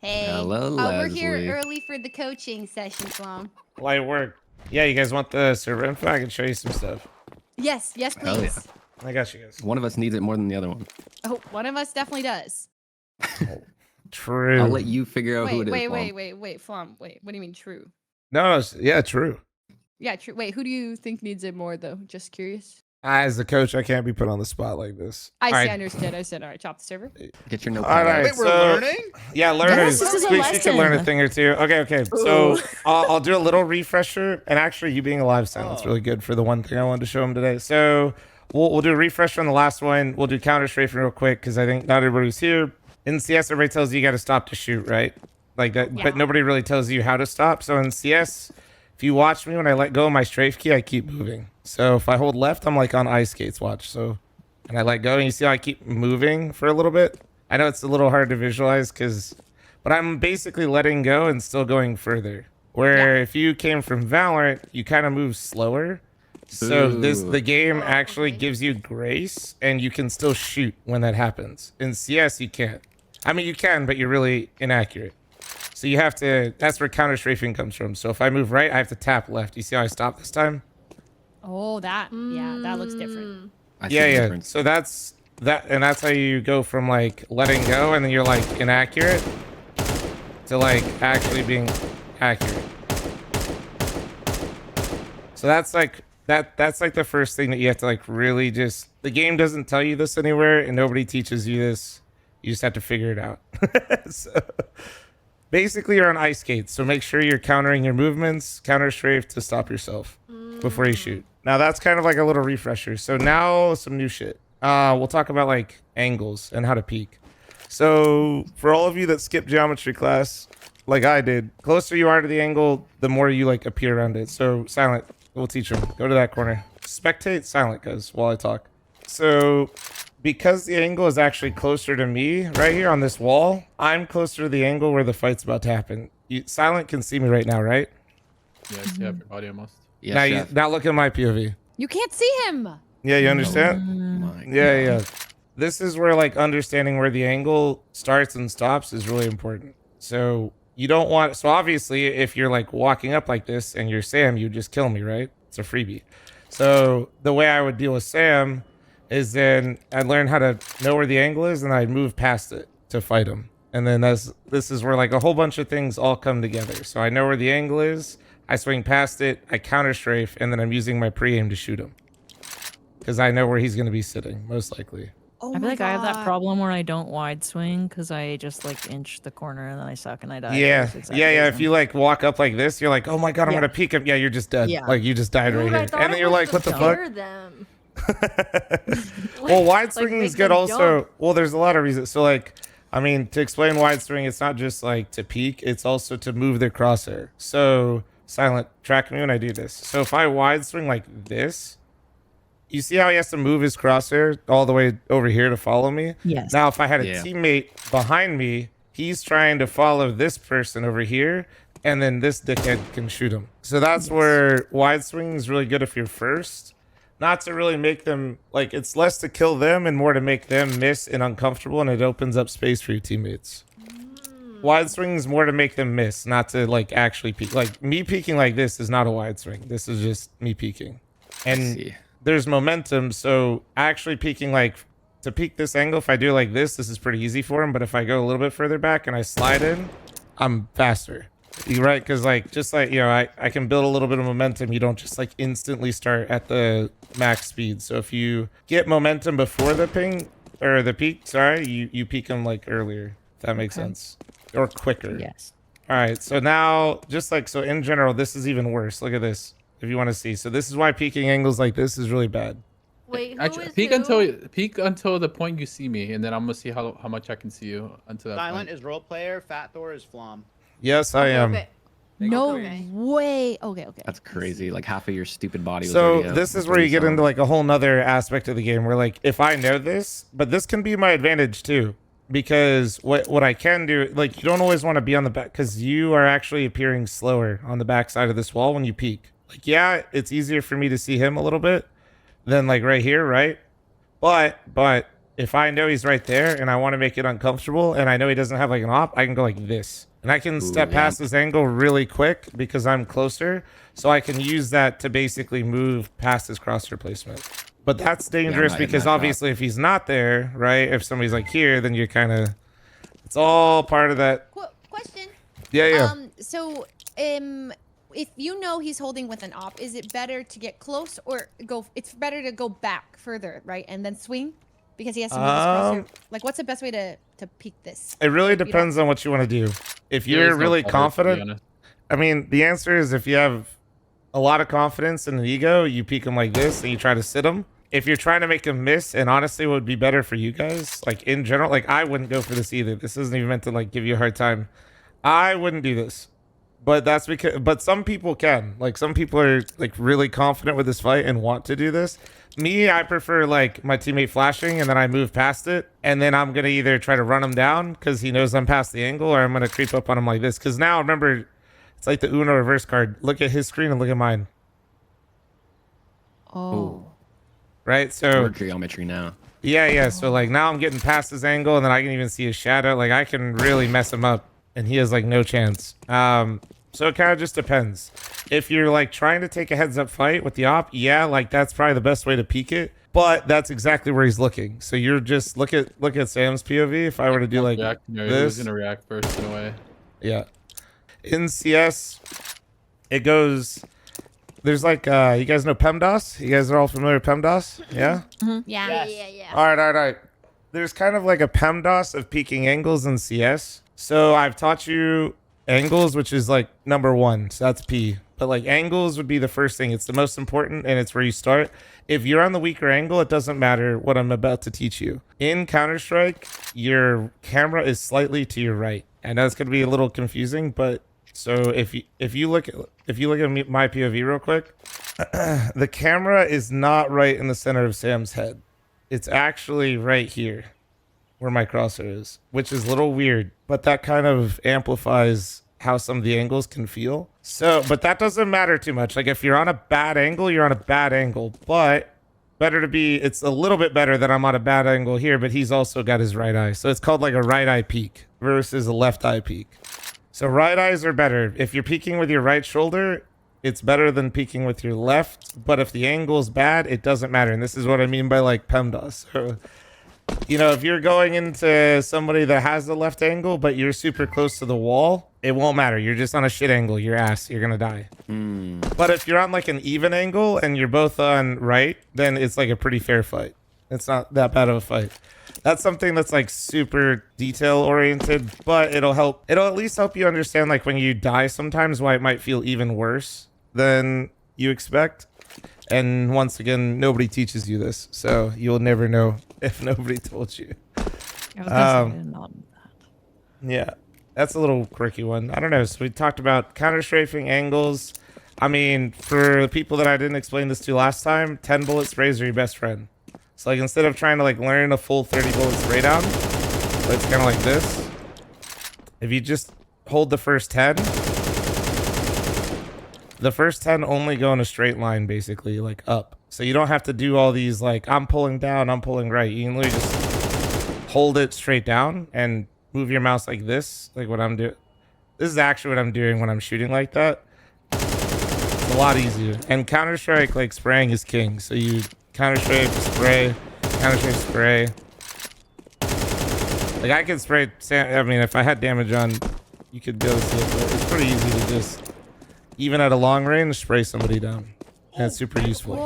Hey. Hello, We're here Leslie. early for the coaching session, fl0m. Light work. Yeah, you guys want the server info? I can show you some stuff. Yes, yes, Hell please. yeah. I got you guys. One of us needs it more than the other one. Oh, one of us definitely does. True. I'll let you figure out who it is. Wait, fl0m. fl0m. Wait, what do you mean true? No, yeah, true. Yeah, true. Wait, who do you think needs it more, though? Just curious. As the coach, I can't be put on the spot like this. I All see, right. I understood. I said, all right, chop the server. Get your notepad. All right. Wait, we're so, learning? Yeah, learners. Yes, this is a we can learn a lesson. thing or two. Okay. So I'll do a little refresher. And actually, you being a live sounds really good for the one thing I wanted to show them today. So we'll do a refresher on the last one. We'll do Counter-Strafing real quick because I think not everybody's here. In CS, everybody tells you got to stop to shoot, right? Like that, Yeah. but nobody really tells you how to stop. So in CS, if you watch me when I let go of my strafe key, I keep moving. So if I hold left, I'm like on ice skates. Watch. So, and I let go, and you see how I keep moving for a little bit. I know it's a little hard to visualize but I'm basically letting go and still going further. Where if you came from Valorant, you kind of move slower. So the game actually gives you grace, and you can still shoot when that happens. In CS, you can't. I mean, you can, but you're really inaccurate. So you have to, that's where Counter-Strafing comes from. So if I move right, I have to tap left. You see how I stopped this time? Oh, that. Yeah, that looks different. I see the Yeah. difference. So that's how you go from like letting go and then you're like inaccurate to like actually being accurate. So that's like that's like the first thing that you have to like really just, the game doesn't tell you this anywhere and nobody teaches you this. You just have to figure it out. So basically you're on ice skates, so make sure you're countering your movements, counter strafe to stop yourself before you shoot. Now that's kind of like a little refresher. So now some new shit. We'll talk about like angles and how to peek. So for all of you that skip geometry class, like I did, closer you are to the angle, the more you like appear around it. So silent, we'll teach them. Go to that corner. Spectate, silent, guys, while I talk. So because the angle is actually closer to me right here on this wall, I'm closer to the angle where the fight's about to happen. Silent can see me right now, right? Yes, you have your audio must. Yes, Now look at my POV. You can't see him. Yeah, you understand? My Yeah. This is where like understanding where the angle starts and stops is really important. So you don't want, so obviously if you're like walking up like this and you're Sam, you just kill me, right? It's a freebie. So the way I would deal with Sam is then I'd learn how to know where the angle is and I'd move past it to fight him. And then this is where like a whole bunch of things all come together. So I know where the angle is, I swing past it, I counter strafe, and then I'm using my pre-aim to shoot him. Because I know where he's going to be sitting, most likely. Oh I feel my like I have that God. problem where I don't wide swing because I just like inch the corner and then I suck and I die. Yeah, That's exactly yeah. the If same. you like walk up like this, you're like, oh my God, I'm Yeah. going to peek him. Yeah, you're just dead. Yeah. Like you just died right Dude, here. I thought And then it you're was like, to what the fuck? scare them. Well, wide swinging make is good them also. jump. Well, there's a lot of reasons. So like, I mean, to explain wide swing, it's not just like to peek, it's also to move their crosshair. So silent, track me when I do this. So if I wide swing like this, you see how he has to move his crosshair all the way over here to follow me? Yes. Now, if I had a Yeah. teammate behind me, he's trying to follow this person over here, and then this dickhead can shoot him. So that's where wide swing is really good if you're first. Not to really make them, like, it's less to kill them and more to make them miss and uncomfortable, and it opens up space for your teammates. Wide swing is more to make them miss, not to, like, actually peek. Like, me peeking like this is not a wide swing. This is just me peeking. And see. there's momentum, so actually peeking, like, to peek this angle, if I do like this is pretty easy for him, but if I go a little bit further back and I slide in, I'm faster. You're right, because like just like, you know, I can build a little bit of momentum. You don't just like instantly start at the max speed. So if you get momentum before the ping or the peak, sorry, you peak them like earlier, if that makes sense, or quicker. Yes. All right, so now just like, so in general, this is even worse. Look at this if you want to see. So this is why peaking angles like this is really bad. Wait, who Actually, is peek who? until the point you see me, and then I'm gonna see how much I can see you until that Silent point. is role player, Fat Thor is fl0m. Yes, I am. Okay. No Okay. way. Okay. That's crazy. Like half of your stupid body was So already out. this is That's where what you get saw. into like a whole nother aspect of the game where like if I know this, but this can be my advantage too, because what I can do, like you don't always want to be on the back because you are actually appearing slower on the back side of this wall when you peek. Like yeah, it's easier for me to see him a little bit than like right here, right? But if I know he's right there and I want to make it uncomfortable and I know he doesn't have like an op, I can go like this. And I can step past this angle really quick because I'm closer. So I can use that to basically move past his crosshair placement. But that's dangerous because obviously if he's not there, right? If somebody's like here, then you're kind of... It's all part of that. Question. Yeah. So, if you know he's holding with an op, is it better to get close or go? It's better to go back further, right, and then swing, because he has to move his crosshair. Like, what's the best way to peek this? It really depends on what you want to do. If you're really confident, I mean, the answer is if you have a lot of confidence and an ego, you peek him like this and you try to sit him. If you're trying to make him miss, and honestly, what would be better for you guys, like in general, like I wouldn't go for this either. This isn't even meant to like give you a hard time. I wouldn't do this. But that's because, but some people can. Like some people are like really confident with this fight and want to do this. Me, I prefer like my teammate flashing and then I move past it. And then I'm going to either try to run him down because he knows I'm past the angle, or I'm going to creep up on him like this. Because now remember, it's like the Uno reverse card. Look at his screen and look at mine. Oh. Right? So geometry now. Yeah. So like now I'm getting past his angle and then I can even see his shadow. Like I can really mess him up and he has like no chance. So it kind of just depends. If you're like trying to take a heads up fight with the op, yeah, like that's probably the best way to peek it. But that's exactly where he's looking. So you're just look at Sam's POV. If I were to do like this, he's gonna react first in a way. Yeah. In CS, it goes. There's like you guys know PEMDAS? You guys are all familiar with PEMDAS? Yeah. Yeah. Yes. All right. There's kind of like a PEMDAS of peaking angles in CS. So I've taught you angles, which is like number 1. So that's P. But like angles would be the first thing. It's the most important and it's where you start. If you're on the weaker angle, it doesn't matter what I'm about to teach you. In Counter-Strike, your camera is slightly to your right. I know it's going to be a little confusing, but so if you look at my POV real quick, the camera is not right in the center of Sam's head. It's actually right here where my crosshair is, which is a little weird, but that kind of amplifies how some of the angles can feel. So, but that doesn't matter too much. Like if you're on a bad angle, you're on a bad angle, but it's a little bit better that I'm on a bad angle here, but he's also got his right eye. So it's called like a right eye peek versus a left eye peek. So right eyes are better. If you're peeking with your right shoulder, it's better than peeking with your left. But if the angle is bad, it doesn't matter. And this is what I mean by like PEMDAS. So, you know, if you're going into somebody that has the left angle, but you're super close to the wall, it won't matter. You're just on a shit angle. You're ass. You're going to die. But if you're on like an even angle and you're both on right, then it's like a pretty fair fight. It's not that bad of a fight. That's something that's like super detail oriented, but it'll at least help you understand like when you die sometimes why it might feel even worse than you expect. And once again, nobody teaches you this, so you'll never know if nobody told you. Yeah, that's a little quirky one. I don't know. So we talked about counter-strafing angles. I mean, for the people that I didn't explain this to last time, 10 bullet sprays are your best friend. So like instead of trying to like learn a full 30 bullet spray down, so it's kind of like this. If you just hold the first 10, the first 10 only go in a straight line, basically, like up. So you don't have to do all these like I'm pulling down, I'm pulling right. You can literally just hold it straight down and move your mouse like this, like what I'm doing. This is actually what I'm doing when I'm shooting like that. It's a lot easier. And Counter-Strike, like spraying is king. So you Counter-Strike, spray, Counter-Strike, spray. Like I could spray, I mean, if I had damage on, you could be able to see it, but it's pretty easy to just, even at a long range, spray somebody down. And it's super useful.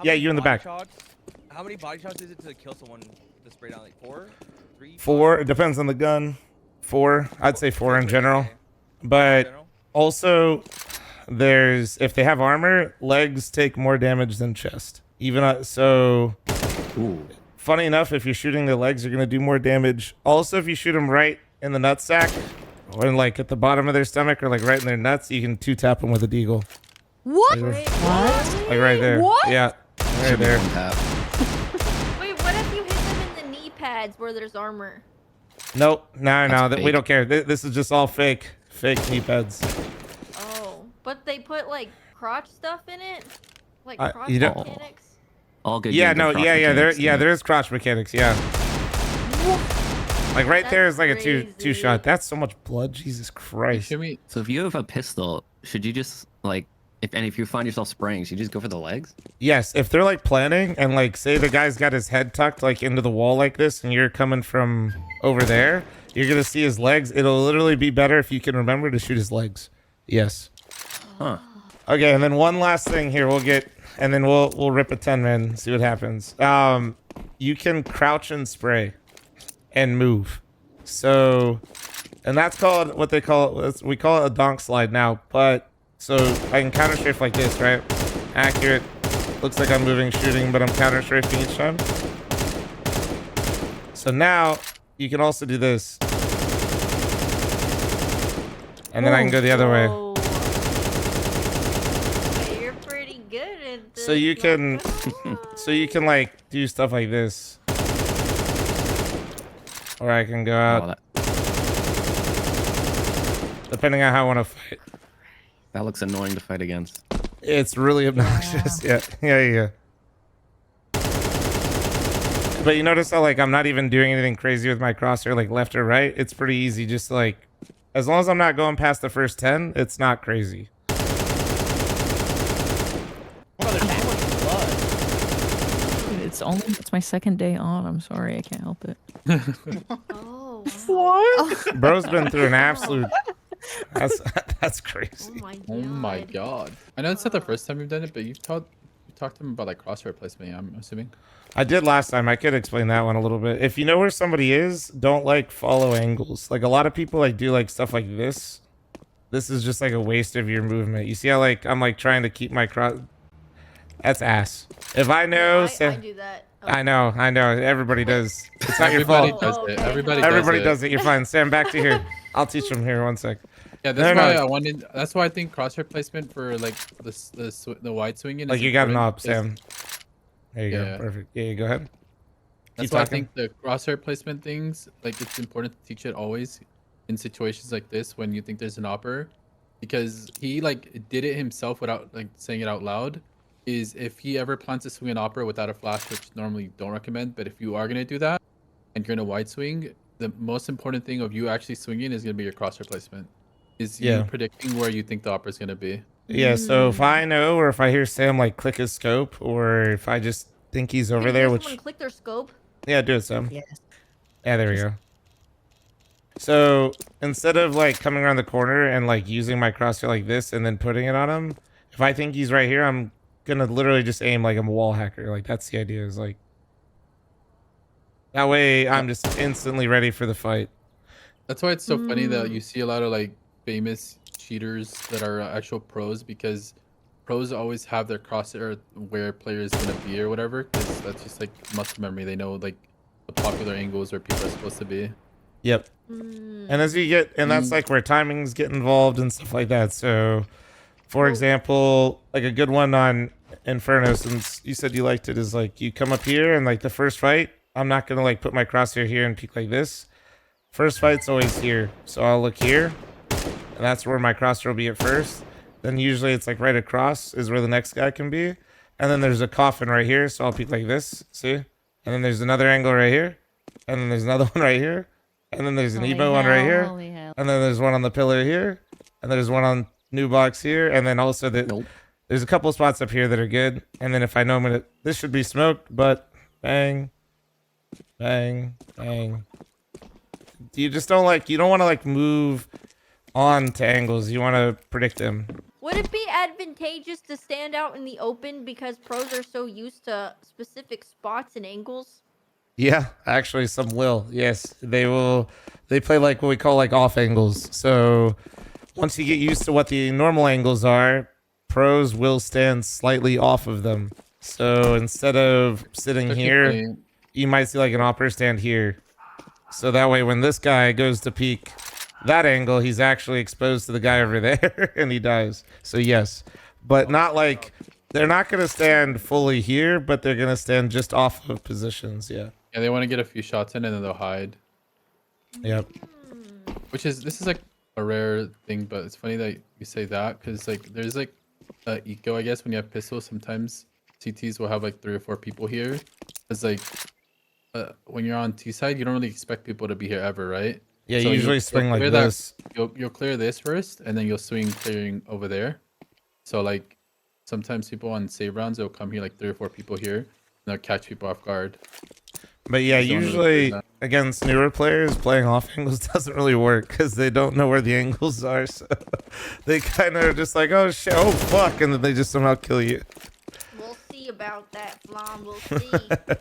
Yeah, you in the back. How many body shots is it to kill someone to spray down? Like 4? 3? 4. It depends on the gun. 4. I'd say 4 in general. But also, if they have armor, legs take more damage than chest. Even so, funny enough, if you're shooting the legs, you're gonna do more damage. Also, if you shoot them right in the nutsack, or like at the bottom of their stomach, or like right in their nuts, you can 2-tap them with a deagle. What? Like right there. What? Yeah, right there. Wait, what if you hit them in the knee pads where there's armor? Nope. No, That's we don't care. This is just all fake knee pads. Oh, but they put like crotch stuff in it, like crotch you don't- mechanics. All good. Yeah, games have no, cross there mechanics, there is crouch mechanics, yeah. Like right there That's is like a two crazy. shot. That's so much blood, Jesus Christ. Shimmy. So if you have a pistol, should you just like if you find yourself spraying, should you just go for the legs? Yes, if they're like planning and like say the guy's got his head tucked like into the wall like this and you're coming from over there, you're gonna see his legs. It'll literally be better if you can remember to shoot his legs. Yes. Huh. Okay, and then one last thing here and then we'll rip a 10-man, see what happens. You can crouch and spray and move. So, and that's called what they call it. We call it a donk slide now. But so I can counter strafe like this, right? Accurate. Looks like I'm moving, shooting, but I'm counter strafing each time. So now you can also do this, and then I can go the other way. Whoa. Okay, you're pretty good at this. So you can, Marco. so you can like do stuff like this, or I can go out. Oh, that Depending on how I want to fight. looks annoying to fight against. It's really obnoxious. Yeah. But you notice how like I'm not even doing anything crazy with my crosshair, like left or right. It's pretty easy. Just like as long as I'm not going past the first 10, it's not crazy. Oh, there's so much blood. It's my second day on. I'm sorry, I can't help it. Oh, wow. Bro's been through an absolute. That's crazy. Oh my Oh my god. I know it's not the first time you've done it, but you talked to him about like crosshair placement, I'm assuming. I did last time. I could explain that one a little bit. If you know where somebody is, don't like follow angles. Like a lot of people like do like stuff like this. This is just like a waste of your movement. You see how like I'm like trying to keep my cross. That's ass. If I know, I do that. Oh. I know. Everybody does. It's not your Everybody fault. does Oh, it. okay. Everybody it. does it. You're fine. Sam, back to here. I'll teach them here. 1 sec. Yeah, that's No, why no. I wanted. That's why I think crosshair placement for like the wide swinging. Like is you got an important, op, Sam. There you Yeah. go. Perfect. Yeah, you go ahead. That's Keep why I talking. think the crosshair placement things, like it's important to teach it always in situations like this when you think there's an opper, because he like did it himself without like saying it out loud. Is if he ever plans to swing an opera without a flash, which normally don't recommend, but if you are gonna do that and you're in a wide swing, the most important thing of you actually swinging is gonna be your crosshair placement. Is you Yeah. predicting where you think the opera is gonna be. Yeah, so if I know or if I hear Sam like click his scope or if I just think he's over Can there, someone which click their scope. yeah, do it, Sam. Yes. Yeah, there we go. So instead of like coming around the corner and like using my crosshair like this and then putting it on him, if I think he's right here, I'm gonna literally just aim like I'm a wall hacker. Like that's the idea. Is like that way I'm just instantly ready for the fight. That's why it's so funny that you see a lot of like famous cheaters that are actual pros, because pros always have their crosshair where player is gonna be or whatever, because that's just like muscle memory. They know like the popular angles where people are supposed to be. Yep. And as you get, and that's like where timings get involved and stuff like that. So, for example, like a good one on Inferno, since you said you liked it, is like you come up here and like the first fight, I'm not gonna like put my crosshair here and peek like this. First fight's always here, so I'll look here, and that's where my crosshair will be at first. Then usually it's like right across is where the next guy can be, and then there's a coffin right here, so I'll peek like this. See, and then there's another angle right here, and then there's another one right here. And then there's an Evo one right here. Holy hell. And then there's one on the pillar here. And there's one on new box here. And then also there's a couple spots up here that are good. And then if I know I'm gonna, this should be smoked, but bang, bang, bang. You just don't like, you don't want to like move on to angles. You want to predict them. Would it be advantageous to stand out in the open because pros are so used to specific spots and angles? Yeah, actually some will. Yes, they will. They play like what we call like off angles. So once you get used to what the normal angles are, pros will stand slightly off of them. So instead of sitting here, Technically, you might see like an opera stand here. So that way when this guy goes to peek that angle, he's actually exposed to the guy over there and he dies. So yes, but not like, they're not going to stand fully here, but they're going to stand just off of positions. Yeah. yeah, they want to get a few shots in and then they'll hide. Yep. This is like a rare thing, but it's funny that you say that, because like there's like eco, I guess, when you have pistols. Sometimes CTs will have like 3 or 4 people here. It's like when you're on T side, you don't really expect people to be here ever, right? Yeah, So usually you'll swing like clear that- this. You'll clear this first, and then you'll swing clearing over there. So like sometimes people on save rounds, they'll come here like 3 or 4 people here, and they'll catch people off guard. But yeah, Just don't really usually do that. against newer players, playing off angles doesn't really work because they don't know where the angles are. So they kind of are just like, oh shit, oh fuck, and then they just somehow kill you. We'll see about that, fl0m. We'll see.